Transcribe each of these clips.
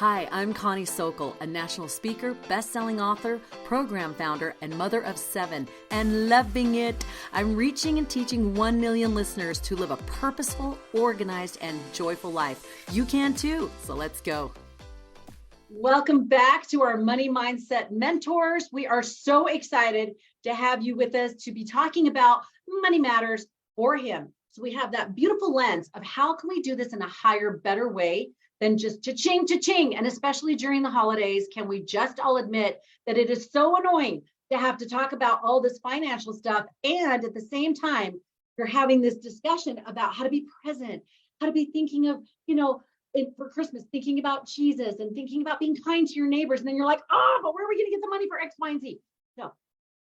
Hi, I'm Connie Sokol, a national speaker, best-selling author, program founder, and mother of 7, and loving it. I'm reaching and teaching 1 million listeners to live a purposeful, organized, and joyful life. You can too, so let's go. Welcome back to our Money Mindset Mentors. We are so excited to have you with us to be talking about money matters for him. So we have that beautiful lens of how can we do this in a higher, better way than just cha-ching, cha-ching. And especially during the holidays, can we just all admit that it is so annoying to have to talk about all this financial stuff. And at the same time, you're having this discussion about how to be present, how to be thinking of, for Christmas, thinking about Jesus and thinking about being kind to your neighbors. And then you're like, but where are we going to get the money for X, Y, and Z? No,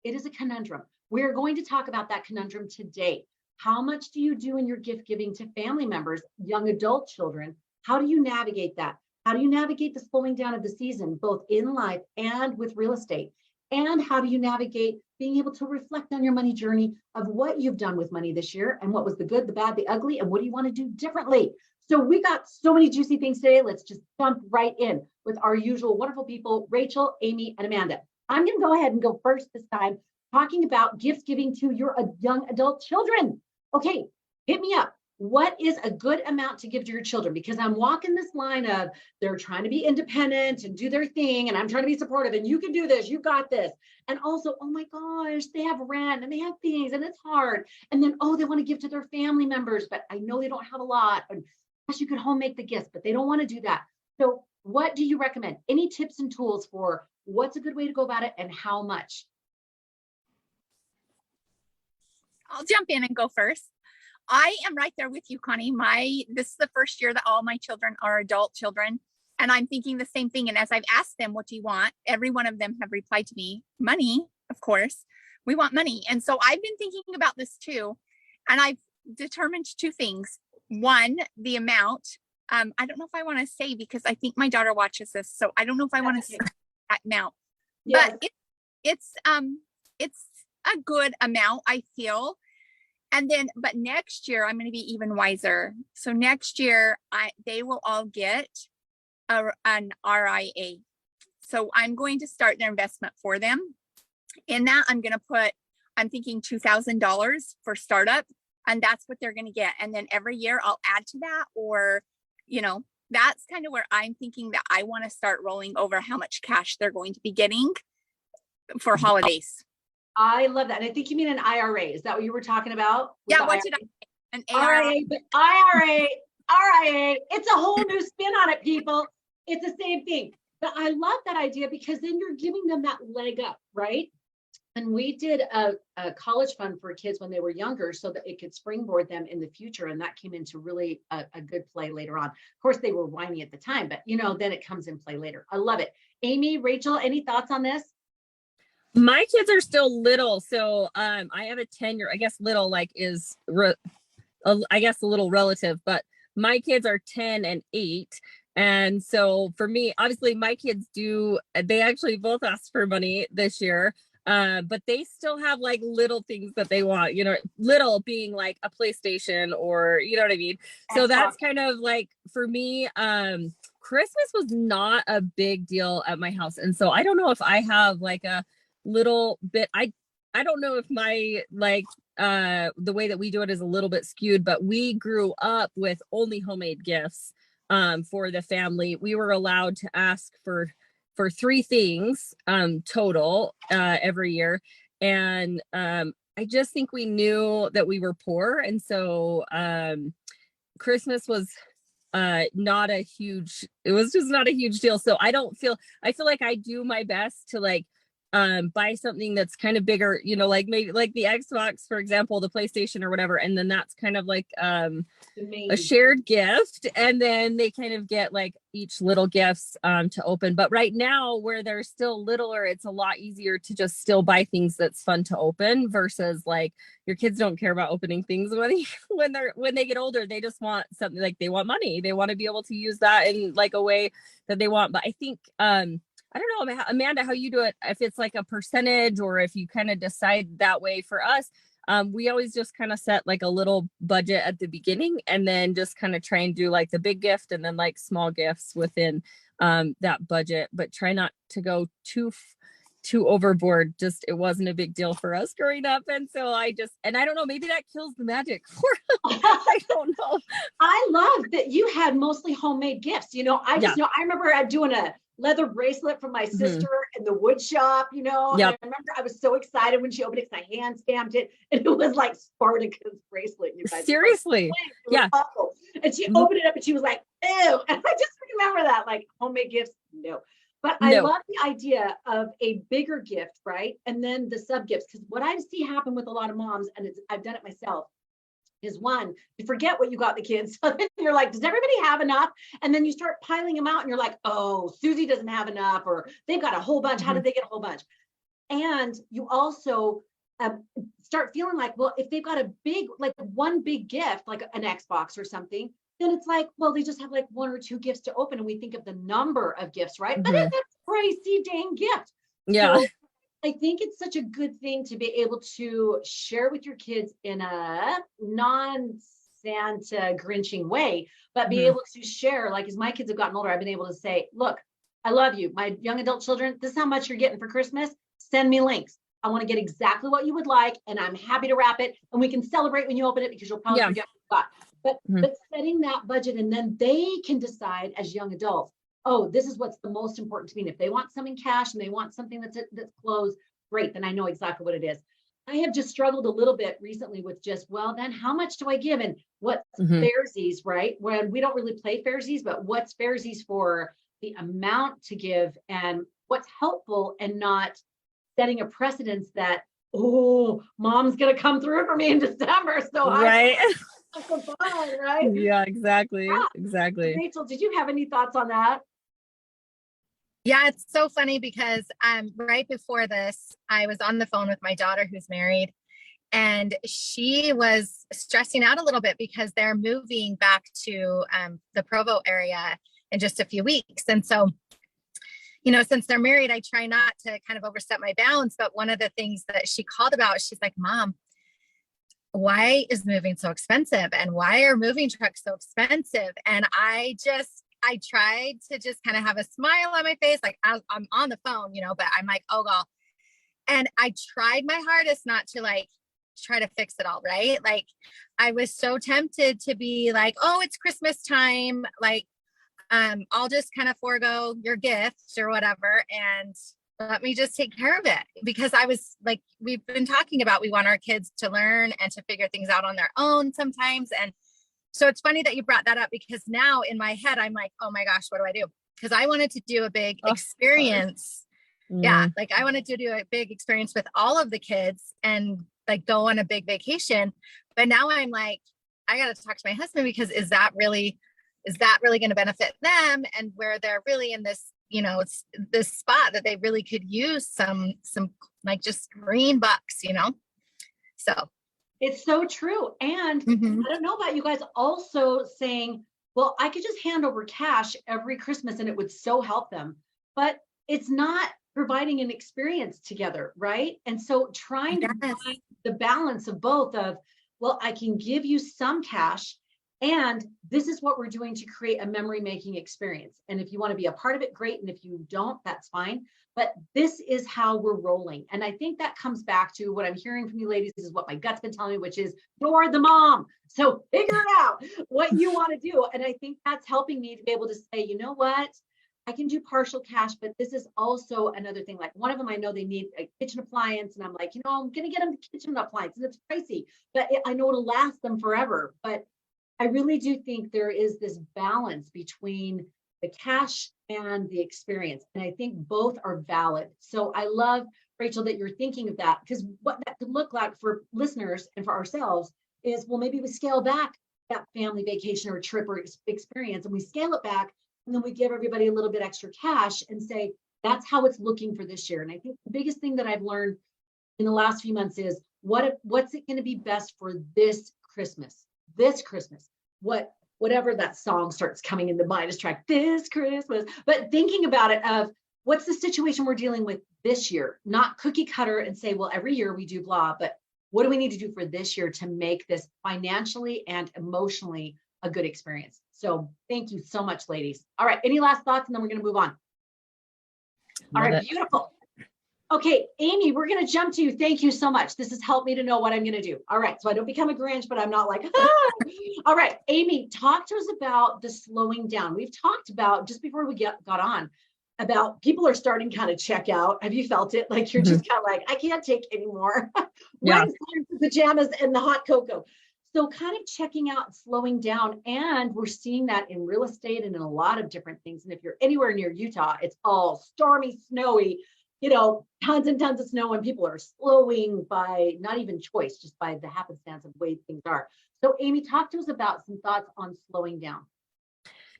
it is a conundrum. We're going to talk about that conundrum today. How much do you do in your gift giving to family members, young adult children? How do you navigate that? How do you navigate the slowing down of the season, both in life and with real estate? And how do you navigate being able to reflect on your money journey of what you've done with money this year and what was the good, the bad, the ugly, and what do you want to do differently? So we got so many juicy things today. Let's just jump right in with our usual wonderful people, Rachel, Amy, and Amanda. I'm going to go ahead and go first this time, talking about gift giving to your young adult children. Okay, hit me up. What is a good amount to give to your children? Because I'm walking this line of they're trying to be independent and do their thing, and I'm trying to be supportive, and you can do this, you got this. And also, oh my gosh, they have rent and they have things and it's hard. And then, they want to give to their family members, but I know they don't have a lot. And you could home make the gifts, but they don't want to do that. So what do you recommend? Any tips and tools for what's a good way to go about it and how much? I'll jump in and go first. I am right there with you, Connie. This is the first year that all my children are adult children, and I'm thinking the same thing. And as I've asked them, what do you want? Every one of them have replied to me, money, of course. We want money. And so I've been thinking about this too. And I've determined 2 things. One, the amount. I don't know if I want to say, because I think my daughter watches this, so I don't know if I want to say that amount. Yes. But it's a good amount, I feel. And then, but next year I'm going to be even wiser. So next year they will all get an RIA. So I'm going to start their investment for them. In that, I'm thinking $2,000 for startup. And that's what they're going to get. And then every year I'll add to that, or, that's kind of where I'm thinking that I want to start rolling over how much cash they're going to be getting for holidays. I love that. And I think you mean an IRA. Is that what you were talking about? Yeah. What did I say? An IRA, but RIA, it's a whole new spin on it, people. It's the same thing. But I love that idea because then you're giving them that leg up, right? And we did a college fund for kids when they were younger so that it could springboard them in the future. And that came into really a good play later on. Of course, they were whiny at the time, but then it comes in play later. I love it. Amy, Rachel, any thoughts on this? My kids are still little. So I have a 10-year, I guess little is, I guess a little relative, but my kids are 10 and 8. And so for me, obviously my kids they actually both asked for money this year. But they still have little things that they want, little being like a PlayStation or, you know what I mean? So that's kind of for me, Christmas was not a big deal at my house. And so I don't know if I have a little bit, I don't know if my, the way that we do it is a little bit skewed, but we grew up with only homemade gifts, for the family. We were allowed to ask for 3 things total every year. And I just think we knew that we were poor. And so Christmas was not a huge deal. So I feel like I do my best to buy something that's kind of bigger, maybe the Xbox, for example, the PlayStation or whatever. And then that's kind of a shared gift. And then they kind of get each little gifts to open. But right now where they're still littler, it's a lot easier to just still buy things that's fun to open versus your kids don't care about opening things when they get older. They just want something, they want money. They want to be able to use that in a way that they want. But I think, I don't know, Amanda, how you do it, if it's a percentage or if you kind of decide that way. For us, we always just kind of set like a little budget at the beginning and then just kind of try and do like the big gift and then like small gifts within that budget, but try not to go too overboard. Just it wasn't a big deal for us growing up, and so I don't know, maybe that kills the magic for I don't know. I love that you had mostly homemade gifts. I just know I remember doing a leather bracelet from my sister in the wood shop, and I remember I was so excited when she opened it because I hand stamped it and it was like Spartacus bracelet, you guys. Seriously. Awful. And she opened it up and she was like, ew. And I just remember that, like, homemade gifts, no. But I love the idea of a bigger gift, right? And then the sub gifts, because what I see happen with a lot of moms, and I've done it myself, is one, you forget what you got the kids. So then you're like, does everybody have enough? And then you start piling them out and you're like, oh, Susie doesn't have enough, or they've got a whole bunch. How did they get a whole bunch? And you also start feeling like, well, if they've got a big, like one big gift, like an Xbox or something, then it's like, well, they just have like one or two gifts to open. And we think of the number of gifts, right? But it's a crazy dang gift. Yeah. So I think it's such a good thing to be able to share with your kids in a non-Santa Grinching way, but be able to share, like as my kids have gotten older, I've been able to say, look, I love you. My young adult children, this is how much you're getting for Christmas. Send me links. I want to get exactly what you would like, and I'm happy to wrap it. And we can celebrate when you open it because you'll probably forget what you got. But setting that budget, and then they can decide as young adults, oh, this is what's the most important to me. And if they want some in cash and they want something that's closed, great, then I know exactly what it is. I have just struggled a little bit recently with just, well, then how much do I give? And what's Fairsies, right? When we don't really play Fairsies, but what's Fairsies for the amount to give and what's helpful, and not setting a precedence that, oh, mom's going to come through for me in December. So right. Right? Yeah, exactly. Yeah. Exactly. Rachel, did you have any thoughts on that? Yeah, it's so funny because right before this, I was on the phone with my daughter who's married, and she was stressing out a little bit because they're moving back to the Provo area in just a few weeks. And so, since they're married, I try not to kind of overstep my bounds. But one of the things that she called about, she's like, Mom, why is moving so expensive? And why are moving trucks so expensive? And I tried to just kind of have a smile on my face. Like I'm on the phone, but I'm like, oh, God. And I tried my hardest not to like try to fix it all. Right. Like I was so tempted to be like, oh, it's Christmas time. Like, I'll just kind of forego your gifts or whatever. And let me just take care of it, because I was like, we've been talking about, we want our kids to learn and to figure things out on their own sometimes. And so it's funny that you brought that up, because now in my head, I'm like, oh my gosh, what do I do? Because I wanted to do a big experience. Yeah. Like I wanted to do a big experience with all of the kids and like go on a big vacation. But now I'm like, I got to talk to my husband, because is that really going to benefit them? And where they're really in this, it's this spot that they really could use some like just green bucks, So it's so true. And I don't know about you guys also saying, well, I could just hand over cash every Christmas and it would so help them, but it's not providing an experience together, right? And so trying to find the balance of both of, well, I can give you some cash, and this is what we're doing to create a memory making experience. And if you want to be a part of it, great. And if you don't, that's fine. But this is how we're rolling. And I think that comes back to what I'm hearing from you ladies is what my gut's been telling me, which is you're the mom. So figure out what you want to do. And I think that's helping me to be able to say, you know what? I can do partial cash, but this is also another thing. Like one of them, I know they need a kitchen appliance, and I'm like, I'm going to get them the kitchen appliance, and it's pricey, but I know it'll last them forever. But I really do think there is this balance between the cash and the experience. And I think both are valid. So I love, Rachel, that you're thinking of that, because what that could look like for listeners and for ourselves is, well, maybe we scale back that family vacation or trip or experience, and we scale it back, and then we give everybody a little bit extra cash and say, that's how it's looking for this year. And I think the biggest thing that I've learned in the last few months is what's it going to be best for this Christmas, whatever that song starts coming into mind is track this Christmas, but thinking about it of what's the situation we're dealing with this year, not cookie cutter and say, well, every year we do blah, but what do we need to do for this year to make this financially and emotionally a good experience? So thank you so much, ladies. All right, any last thoughts? And then we're going to move on. All right, beautiful. Okay, Amy, we're going to jump to you. Thank you so much. This has helped me to know what I'm going to do. All right, so I don't become a Grinch, but I'm not like, ah. All right, Amy, talk to us about the slowing down. We've talked about, just before we got on, about people are starting to kind of check out. Have you felt it? Like you're just kind of like, I can't take anymore. Yeah. The pajamas and the hot cocoa. So kind of checking out, slowing down. And we're seeing that in real estate and in a lot of different things. And if you're anywhere near Utah, it's all stormy, snowy, you know, tons and tons of snow, and people are slowing by not even choice, just by the happenstance of the way things are. So Amy, talk to us about some thoughts on slowing down.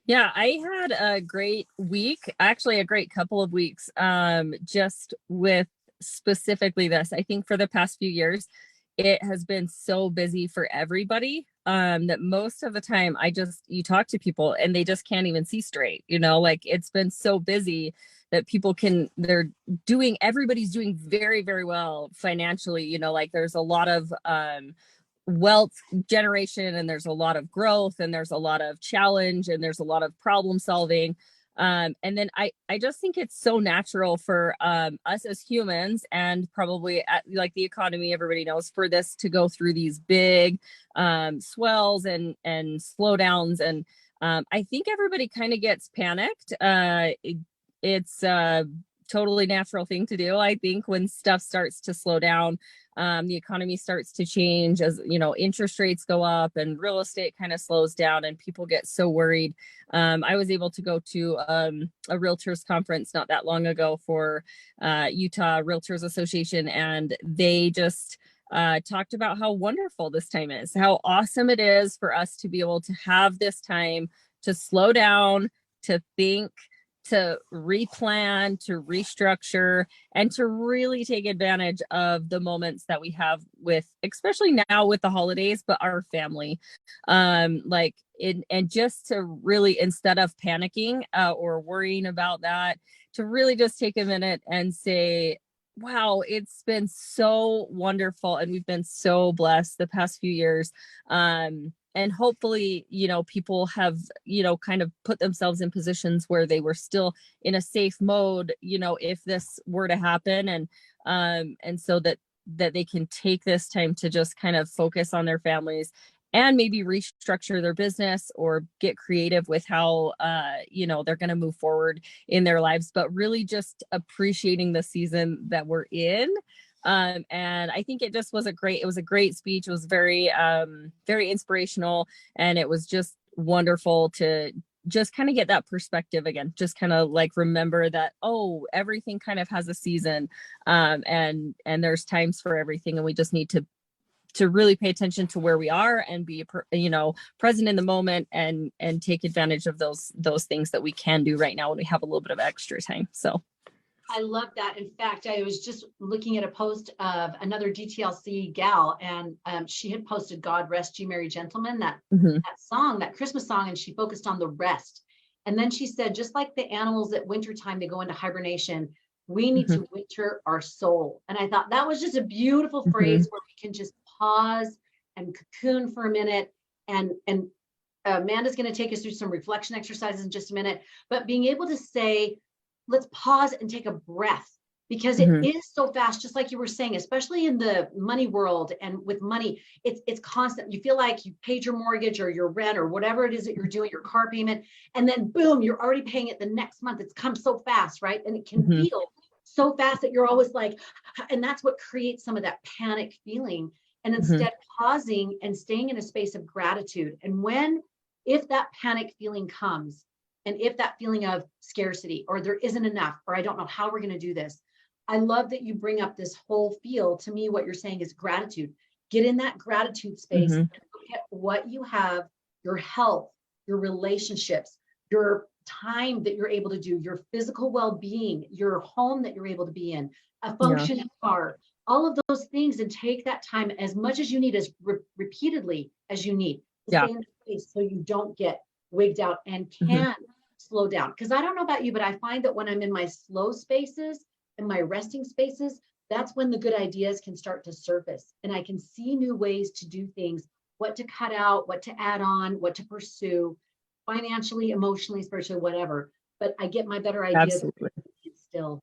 Yeah, I had a great week, actually a great couple of weeks, just with specifically this. I think for the past few years, it has been so busy for everybody, that most of the time you talk to people and they just can't even see straight, you know, like it's been so busy that everybody's doing very, very well financially, you know, like there's a lot of, wealth generation, and there's a lot of growth, and there's a lot of challenge, and there's a lot of problem solving. And then I just think it's so natural for us as humans, and probably like the economy, everybody knows, for this to go through these big swells and slowdowns. And I think everybody kind of gets panicked. It's a totally natural thing to do. I think when stuff starts to slow down, the economy starts to change, as you know, interest rates go up and real estate kind of slows down and people get so worried. I was able to go to a realtors conference not that long ago for Utah Realtors Association, and they just talked about how wonderful this time is, how awesome it is for us to be able to have this time to slow down, to think, to replan, to restructure, and to really take advantage of the moments that we have with, especially now with the holidays, but our family. And just to really, instead of panicking or worrying about that, to really just take a minute and say, wow, it's been so wonderful. And we've been so blessed the past few years. And hopefully, you know, people have, you know, kind of put themselves in positions where they were still in a safe mode, you know, if this were to happen, and so that they can take this time to just kind of focus on their families and maybe restructure their business or get creative with how, you know, they're going to move forward in their lives, but really just appreciating the season that we're in. And I think it was a great speech. It was very, very inspirational. And it was just wonderful to just kind of get that perspective again, just kind of like remember that, oh, everything kind of has a season, and there's times for everything. And we just need to really pay attention to where we are and be, you know, present in the moment, and take advantage of those things that we can do right now when we have a little bit of extra time. So I love that. In fact, I was just looking at a post of another DTLC gal, and she had posted "God Rest You Merry Gentlemen," that song, that Christmas song, and she focused on the rest. And then she said, just like the animals at wintertime, they go into hibernation, we need to winter our soul. And I thought that was just a beautiful phrase where we can just pause and cocoon for a minute. And Amanda's going to take us through some reflection exercises in just a minute, but being able to say, let's pause and take a breath, because it is so fast, just like you were saying, especially in the money world. And with money, it's constant. You feel like you paid your mortgage or your rent or whatever it is that you're doing, your car payment, and then boom, you're already paying it the next month. It's come so fast, right? And it can feel so fast that you're always like, and that's what creates some of that panic feeling. And instead pausing and staying in a space of gratitude. And if that panic feeling comes, and if that feeling of scarcity, or there isn't enough, or I don't know how we're going to do this, I love that you bring up this whole feel. To me, what you're saying is gratitude. Get in that gratitude space and look at what you have, your health, your relationships, your time that you're able to do, your physical well-being, your home that you're able to be in, a functioning car, all of those things, and take that time as much as you need, as repeatedly as you need to stay in the space so you don't get wigged out and can slow down. Because I don't know about you, but I find that when I'm in my slow spaces and my resting spaces, that's when the good ideas can start to surface. And I can see new ways to do things, what to cut out, what to add on, what to pursue, financially, emotionally, spiritually, whatever. But I get my better ideas Absolutely. still.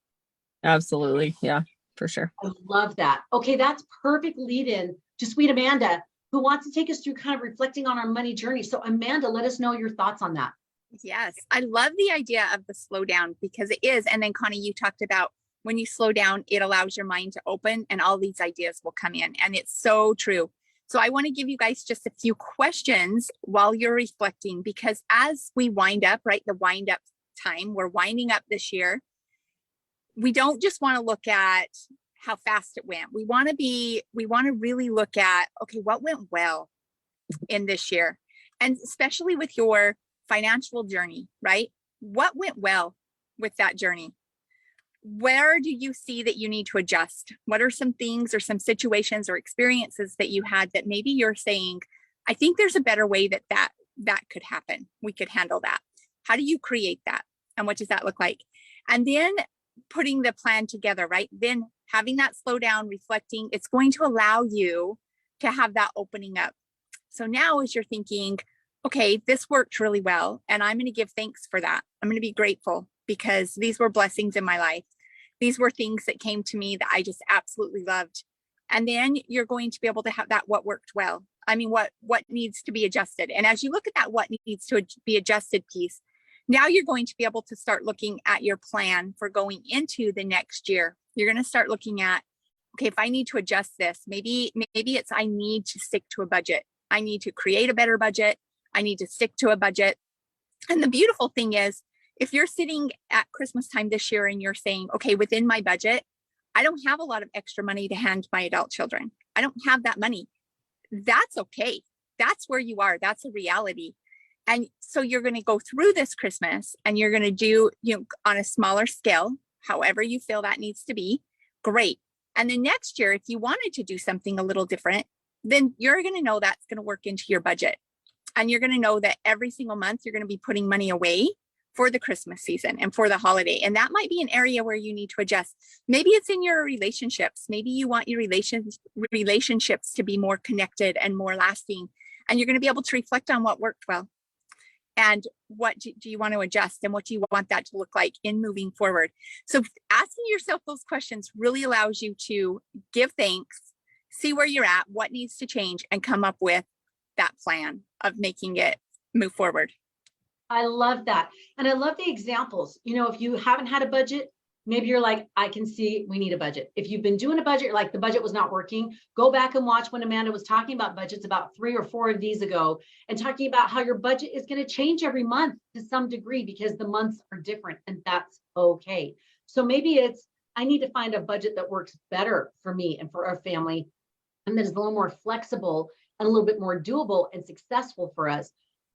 Absolutely. Yeah, for sure. I love that. Okay, that's perfect lead in to sweet Amanda, who wants to take us through kind of reflecting on our money journey. So Amanda, let us know your thoughts on that. Yes, I love the idea of the slow down because it is. And then Connie, you talked about when you slow down, it allows your mind to open and all these ideas will come in. And it's so true. So I want to give you guys just a few questions while you're reflecting, because as we wind up, right, the wind up time, we're winding up this year. We don't just want to look at how fast it went. We want to really look at, okay, what went well in this year? And especially with your financial journey, right? What went well with that journey? Where do you see that you need to adjust? What are some things or some situations or experiences that you had that maybe you're saying, I think there's a better way that could happen. We could handle that. How do you create that? And what does that look like? And then putting the plan together, right? Then having that slow down, reflecting, it's going to allow you to have that opening up. So now as you're thinking, okay, this worked really well, and I'm going to give thanks for that. I'm going to be grateful because these were blessings in my life. These were things that came to me that I just absolutely loved. And then you're going to be able to have that what worked well. I mean, what needs to be adjusted. And as you look at that what needs to be adjusted piece, now you're going to be able to start looking at your plan for going into the next year. You're going to start looking at, okay, if I need to adjust this, maybe it's I need to stick to a budget. I need to create a better budget. I need to stick to a budget. And the beautiful thing is, if you're sitting at Christmas time this year and you're saying, okay, within my budget, I don't have a lot of extra money to hand my adult children. I don't have that money. That's okay. That's where you are. That's a reality. And so you're going to go through this Christmas and you're going to do, on a smaller scale, however you feel that needs to be, great. And then next year, if you wanted to do something a little different, then you're going to know that's going to work into your budget. And you're going to know that every single month you're going to be putting money away for the Christmas season and for the holiday. And that might be an area where you need to adjust. Maybe it's in your relationships. Maybe you want your relationships to be more connected and more lasting. And you're going to be able to reflect on what worked well. And what do you want to adjust, and what do you want that to look like in moving forward? So asking yourself those questions really allows you to give thanks, see where you're at, what needs to change, and come up with that plan of making it move forward. I love that. And I love the examples. If you haven't had a budget, maybe you're like, I can see we need a budget. If you've been doing a budget, you're like, the budget was not working, go back and watch when Amanda was talking about budgets about 3 or 4 of these ago, and talking about how your budget is going to change every month to some degree because the months are different, and that's okay. So maybe it's, I need to find a budget that works better for me and for our family, and that is a little more flexible and a little bit more doable and successful for us.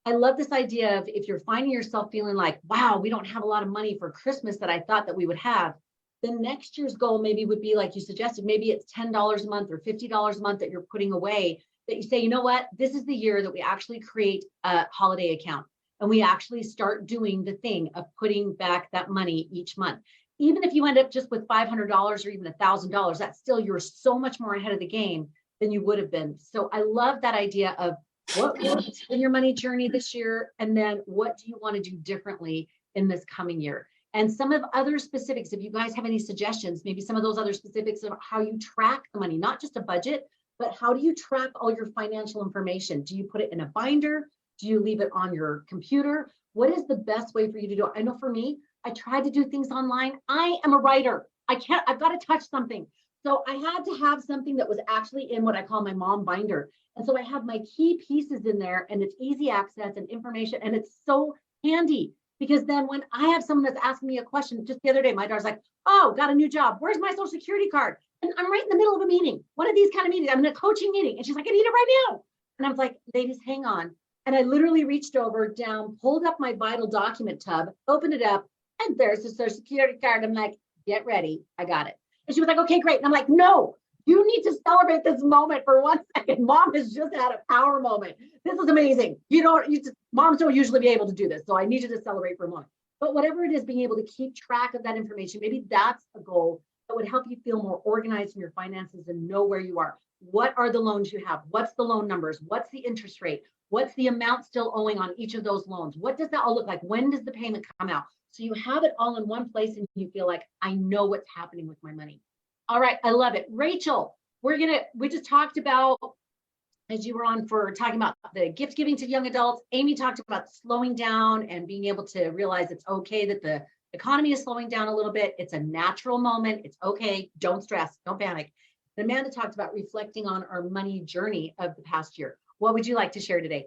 I love this idea of, if you're finding yourself feeling like, wow, we don't have a lot of money for Christmas that I thought that we would have, then next year's goal maybe would be, like you suggested, maybe it's $10 a month or $50 a month that you're putting away, that you say, you know what, this is the year that we actually create a holiday account and we actually start doing the thing of putting back that money each month. Even if you end up just with $500 or even $1,000, that's still, you're so much more ahead of the game than you would have been. So I love that idea of what worked in your money journey this year, and then what do you want to do differently in this coming year? And some of other specifics, if you guys have any suggestions, maybe some of those other specifics of how you track the money, not just a budget, but how do you track all your financial information? Do you put it in a binder? Do you leave it on your computer? What is the best way for you to do it? I know for me, I tried to do things online. I am a writer. I've got to touch something. So I had to have something that was actually in what I call my mom binder. And so I have my key pieces in there, and it's easy access and information. And it's so handy, because then when I have someone that's asking me a question, just the other day, my daughter's like, oh, got a new job. Where's my social security card? And I'm right in the middle of a meeting, one of these kind of meetings. I'm in a coaching meeting. And she's like, I need it right now. And I was like, ladies, hang on. And I literally reached over, down, pulled up my vital document tub, opened it up, and there's the social security card. I'm like, get ready. I got it. And she was like, okay, great. And I'm like, no, you need to celebrate this moment for 1 second. Mom has just had a power moment. This is amazing. Moms don't usually be able to do this. So I need you to celebrate for a moment. But whatever it is, being able to keep track of that information, maybe that's a goal that would help you feel more organized in your finances and know where you are. What are the loans you have? What's the loan numbers? What's the interest rate? What's the amount still owing on each of those loans? What does that all look like? When does the payment come out? So you have it all in one place and you feel like, I know what's happening with my money. All right, I love it. Rachel, we just talked about, as you were on for talking about the gift giving to young adults. Amy talked about slowing down and being able to realize it's okay that the economy is slowing down a little bit. It's a natural moment. It's okay. Don't stress. Don't panic. And Amanda talked about reflecting on our money journey of the past year. What would you like to share today?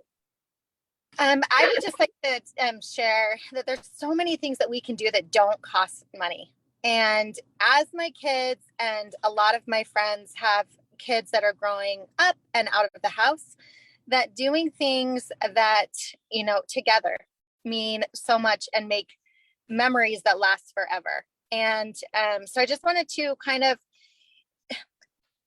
I would just like to share that there's so many things that we can do that don't cost money. And as my kids and a lot of my friends have kids that are growing up and out of the house, that doing things that, you know, together mean so much and make memories that last forever. And so I just wanted to kind of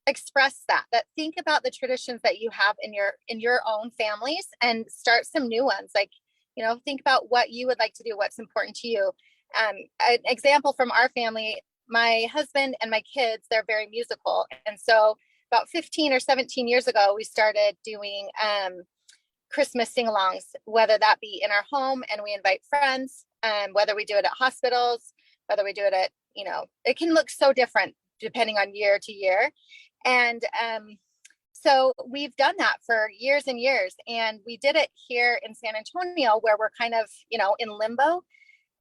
express that think about the traditions that you have in your own families and start some new ones. Like, you know, think about what you would like to do, what's important to you. An example from our family, my husband and my kids, they're very musical. And so about 15 or 17 years ago, we started doing Christmas sing-alongs, whether that be in our home and we invite friends, whether we do it at hospitals, whether we do it at, you know, it can look so different depending on year to year. And so we've done that for years and years. And we did it here in San Antonio, where we're kind of, you know, in limbo.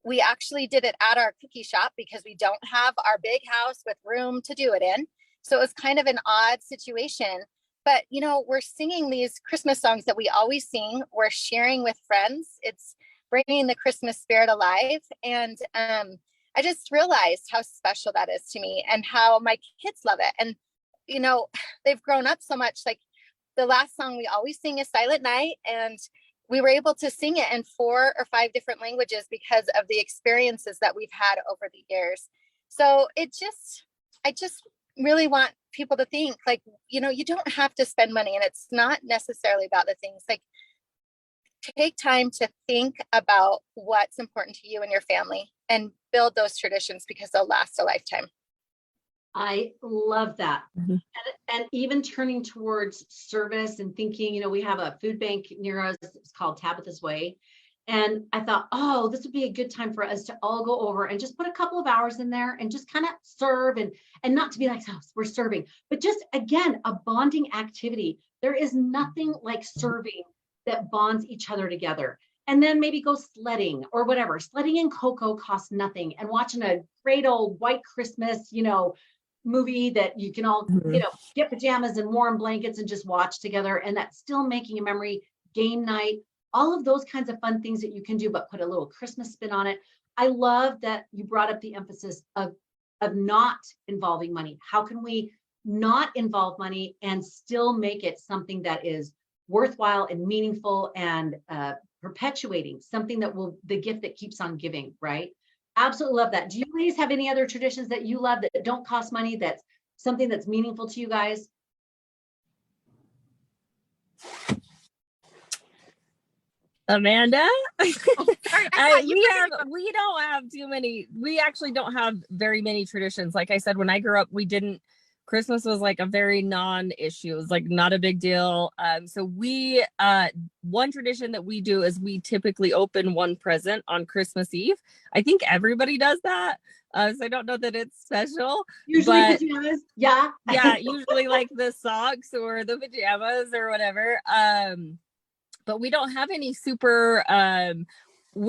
We actually did it at our cookie shop because we don't have our big house with room to do it in. So it was kind of an odd situation. But, you know, we're singing these Christmas songs that we always sing. We're sharing with friends. It's bringing the Christmas spirit alive. And I just realized how special that is to me and how my kids love it. And, you know, they've grown up so much. Like the last song we always sing is Silent Night. And we were able to sing it in 4 or 5 different languages because of the experiences that we've had over the years. So I just really want people to think, like, you know, you don't have to spend money, and it's not necessarily about the things. Like, take time to think about what's important to you and your family and build those traditions because they'll last a lifetime. I love that. Mhm. And even turning towards service and thinking, you know, we have a food bank near us. It's called Tabitha's Way. And I thought, oh, this would be a good time for us to all go over and just put a couple of hours in there and just kind of serve and not to be like, oh, we're serving, but just, again, a bonding activity. There is nothing like serving that bonds each other together. And then maybe go sledding or whatever. Sledding in Cocoa costs nothing. And watching a great old white Christmas, you know, movie that you can all, you know, get pajamas and warm blankets and just watch together. And that's still making a memory. Game night, all of those kinds of fun things that you can do, but put a little Christmas spin on it. I love that you brought up the emphasis of not involving money. How can we not involve money and still make it something that is worthwhile and meaningful and perpetuating, something that will, the gift that keeps on giving, right? Absolutely love that. Do you ladies have any other traditions that you love that don't cost money, that's something that's meaningful to you guys? Amanda? Sorry, We don't have too many. We actually don't have very many traditions. Like I said, when I grew up, Christmas was like a very non-issue. It was like not a big deal. So one tradition that we do is we typically open one present on Christmas Eve. I think everybody does that. So I don't know that it's special. Usually pajamas. Yeah. Yeah, usually like the socks or the pajamas or whatever. But we don't have any super we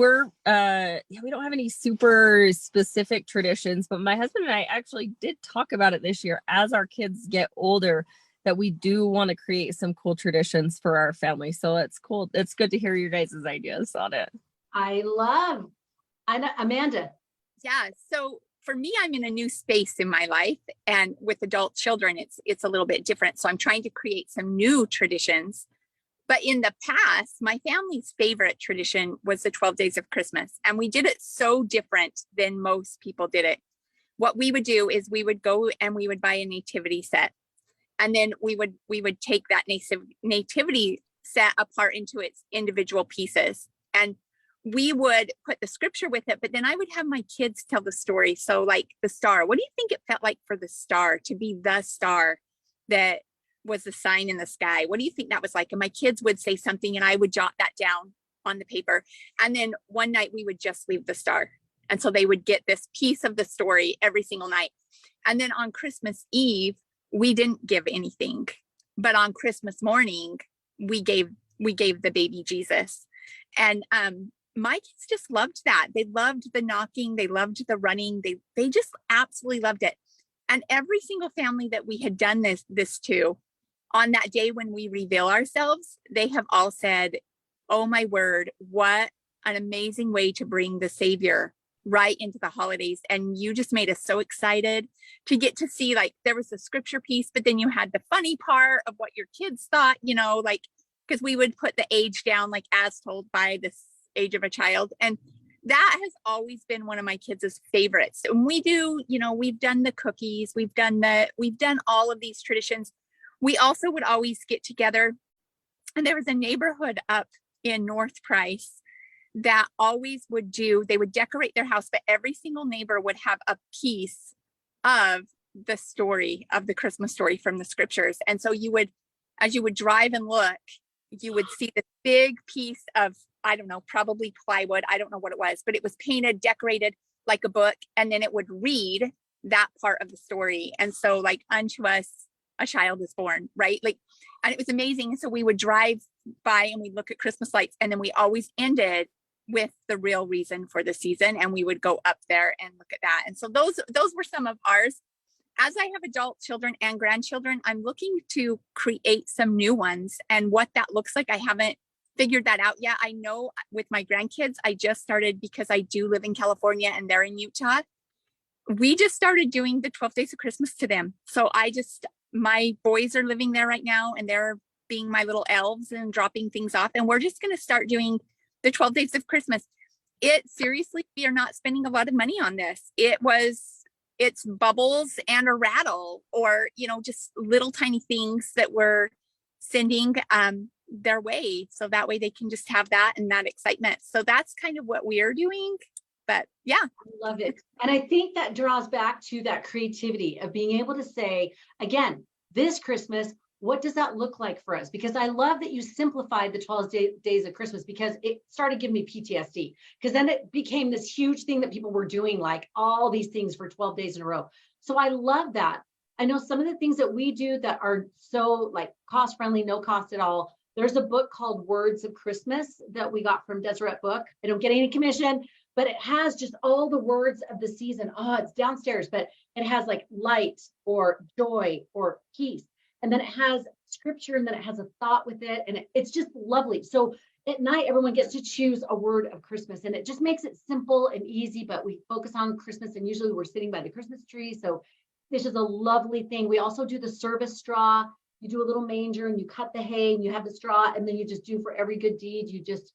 don't have any super specific traditions, but my husband and I actually did talk about it this year as our kids get older, that we do want to create some cool traditions for our family. So it's cool. It's good to hear your guys' ideas on it. I know, Amanda. Yeah. So for me, I'm in a new space in my life, and with adult children, it's a little bit different. So I'm trying to create some new traditions. But in the past, my family's favorite tradition was the 12 days of Christmas. And we did it so different than most people did it. What we would do is we would go and we would buy a nativity set. And then we would take that nativity set apart into its individual pieces. And we would put the scripture with it, but then I would have my kids tell the story. So like the star, what do you think it felt like for the star to be the star that was the sign in the sky? What do you think that was like? And my kids would say something and I would jot that down on the paper. And then one night we would just leave the star. And so they would get this piece of the story every single night. And then on Christmas Eve, we didn't give anything, but on Christmas morning, we gave the baby Jesus. And my kids just loved that. They loved the knocking. They loved the running. They just absolutely loved it. And every single family that we had done this to, on that day when we reveal ourselves, they have all said, oh my word, what an amazing way to bring the Savior right into the holidays. And you just made us so excited to get to see, like, there was the scripture piece, but then you had the funny part of what your kids thought, you know, like, because we would put the age down, like as told by this age of a child. And that has always been one of my kids' favorites. And we do, you know, we've done the cookies, we've done all of these traditions. We also would always get together, and there was a neighborhood up in North Price that always they would decorate their house, but every single neighbor would have a piece of the story of the Christmas story from the scriptures. And so you would, as you would drive and look, you would see this big piece of, I don't know, probably plywood. I don't know what it was, but it was painted, decorated like a book. And then it would read that part of the story. And so like, unto us, a child is born, right? Like, and it was amazing. And so we would drive by and we'd look at Christmas lights, and then we always ended with the real reason for the season. And we would go up there and look at that. And so those were some of ours. As I have adult children and grandchildren, I'm looking to create some new ones, and what that looks like, I haven't figured that out yet. I know with my grandkids, I just started, because I do live in California and they're in Utah. We just started doing the 12 days of Christmas to them. So my boys are living there right now, and they're being my little elves and dropping things off. And we're just going to start doing the 12 days of Christmas. Seriously, we are not spending a lot of money on this. It's bubbles and a rattle, or, you know, just little tiny things that we're sending their way. So that way they can just have that and that excitement. So that's kind of what we're doing. But yeah. I love it. And I think that draws back to that creativity of being able to say, again, this Christmas, what does that look like for us? Because I love that you simplified the 12 days of Christmas, because it started giving me PTSD, because then it became this huge thing that people were doing, like all these things for 12 days in a row. So I love that. I know some of the things that we do that are so like cost friendly, no cost at all. There's a book called Words of Christmas that we got from Deseret Book. I don't get any commission, but it has just all the words of the season. Oh, it's downstairs, but it has like light or joy or peace. And then it has scripture, and then it has a thought with it. And it's just lovely. So at night, everyone gets to choose a word of Christmas, and it just makes it simple and easy, but we focus on Christmas, and usually we're sitting by the Christmas tree. So this is a lovely thing. We also do the service straw. You do a little manger and you cut the hay and you have the straw, and then you just do for every good deed, you just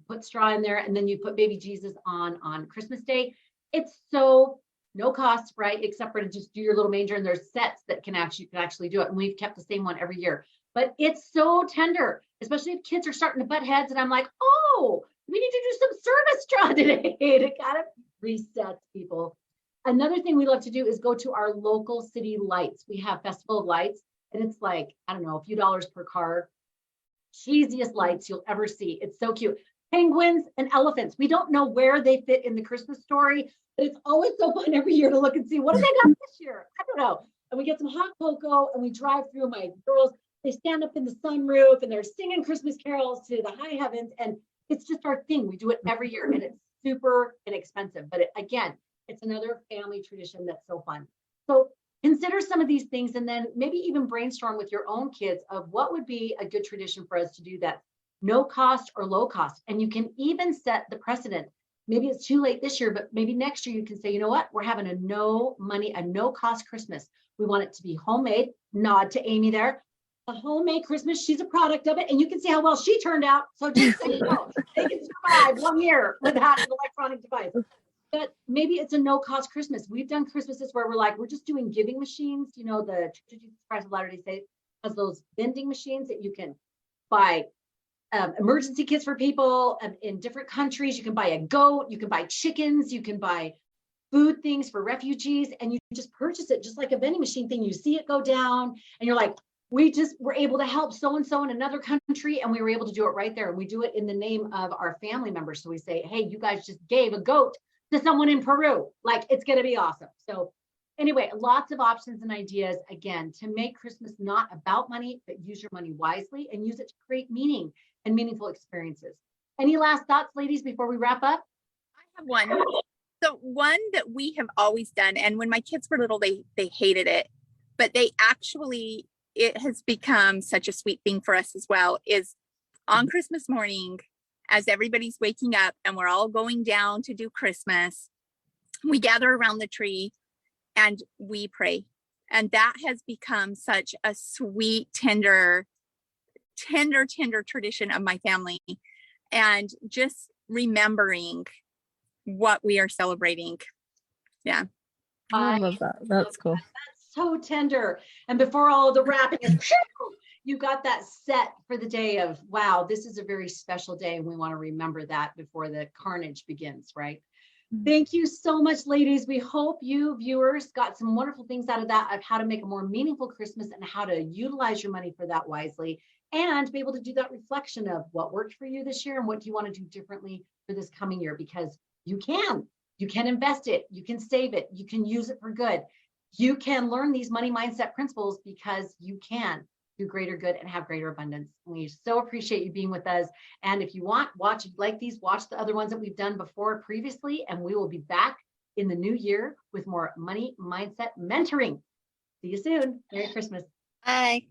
put straw in there, and then you put baby Jesus on Christmas Day. It's so no cost, right? Except for to just do your little manger, and there's sets that can actually do it. And we've kept the same one every year, but it's so tender, especially if kids are starting to butt heads. And I'm like, oh, we need to do some service straw today to kind of reset people. Another thing we love to do is go to our local city lights. We have Festival of Lights, and it's like, I don't know, a few dollars per car. Cheesiest lights you'll ever see. It's so cute. Penguins and elephants. We don't know where they fit in the Christmas story, but it's always so fun every year to look and see, what do they got this year? I don't know. And we get some hot cocoa, and we drive through. My girls, they stand up in the sunroof and they're singing Christmas carols to the high heavens. And it's just our thing. We do it every year, and it's super inexpensive. But again, it's another family tradition that's so fun. So consider some of these things, and then maybe even brainstorm with your own kids of what would be a good tradition for us to do that no cost or low cost. And you can even set the precedent. Maybe it's too late this year, but maybe next year you can say, you know what, we're having a no money, a no cost Christmas. We want it to be homemade. Nod to Amy there. A homemade Christmas. She's a product of it, and you can see how well she turned out. So just so you know, they can survive 1 year without an electronic device. But maybe it's a no cost Christmas. We've done Christmases where we're just doing giving machines. You know, the Church of Jesus Christ of Latter-day Saints has those vending machines that you can buy emergency kits for people in different countries. You can buy a goat, you can buy chickens, you can buy food things for refugees, and you just purchase it just like a vending machine thing. You see it go down and you're like, we just were able to help so-and-so in another country, and we were able to do it right there. And we do it in the name of our family members. So we say, hey, you guys just gave a goat to someone in Peru. Like, it's going to be awesome. So anyway, lots of options and ideas, again, to make Christmas not about money, but use your money wisely and use it to create meaning and meaningful experiences. Any last thoughts, ladies, before we wrap up? I have one. So one that we have always done, and when my kids were little, they hated it, but it has become such a sweet thing for us as well, is on Christmas morning, as everybody's waking up and we're all going down to do Christmas, we gather around the tree and we pray. And that has become such a sweet, tender tradition of my family. And just remembering what we are celebrating. Yeah. I love that. That's cool. That's so tender. And before all of the wrapping is, you got that set for the day of, wow, this is a very special day. And we want to remember that before the carnage begins, right? Thank you so much, ladies. We hope you viewers got some wonderful things out of that, of how to make a more meaningful Christmas and how to utilize your money for that wisely, and be able to do that reflection of what worked for you this year and what do you want to do differently for this coming year, because you can invest it, you can save it, you can use it for good. You can learn these money mindset principles because you can do greater good and have greater abundance. We so appreciate you being with us. And if you watch the other ones that we've done before previously, and we will be back in the new year with more money mindset mentoring. See you soon. Merry Christmas. Bye.